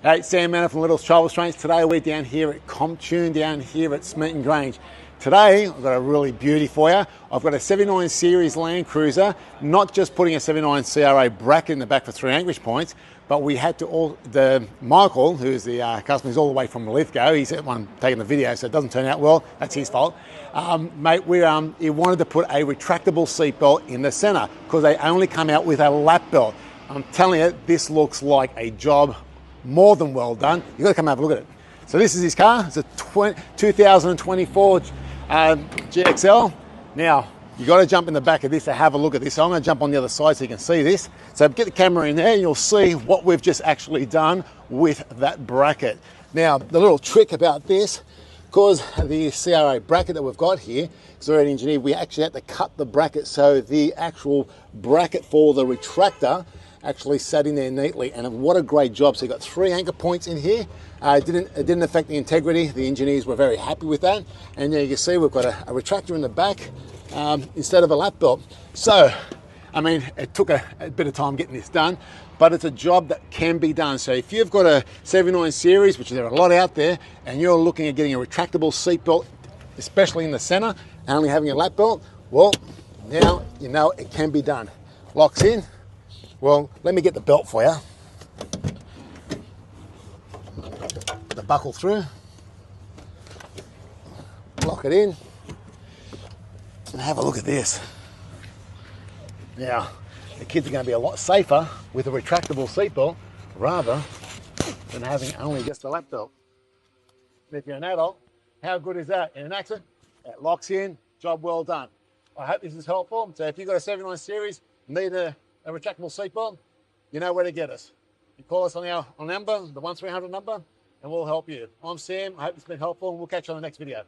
Hey, Sam Manor from Little Child Restraints. Today we're down here at Comptune, down here at Smeaton Grange. Today I've got a really beauty for you. I've got a 79 Series Landcruiser, not just putting a 79 CRA bracket in the back for 3 anchorage points, but we had to, Michael, who's the customer, who's all the way from Lithgow, he's the one taking the video, so it doesn't turn out well, that's his fault. Mate, he wanted to put a retractable seatbelt in the center because they only come out with a lap belt. I'm telling you, this looks like a job more than well done. You've got to come have a look at it. So this is his car. It's a 2024 GXL. Now, you've got to jump in the back of this to have a look at this. So I'm going to jump on the other side so you can see this. So get the camera in there and you'll see what we've just actually done with that bracket. Now, the little trick about this, because the CRA bracket that we've got here is already engineered, we actually had to cut the bracket so the actual bracket for the retractor actually sat in there neatly, and what a great job. So you've got 3 anchor points in here. It didn't affect the integrity. The engineers were very happy with that. And there you can see we've got a retractor in the back instead of a lap belt. So, I mean, it took a bit of time getting this done, but it's a job that can be done. So if you've got a 79 Series, which there are a lot out there, and you're looking at getting a retractable seat belt, especially in the center, and only having a lap belt, well, now you know it can be done. Locks in. Well, let me get the belt for you. The buckle through, lock it in, and have a look at this. Now, the kids are going to be a lot safer with a retractable seatbelt rather than having only just a lap belt. And if you're an adult, how good is that? In an accident, it locks in, job well done. I hope this is helpful. So if you've got a 79 Series, need a retractable seatbelt, you know where to get us. You call us on our number, the 1300 number, and we'll help you. I'm Sam. I hope it's been helpful, and we'll catch you on the next video.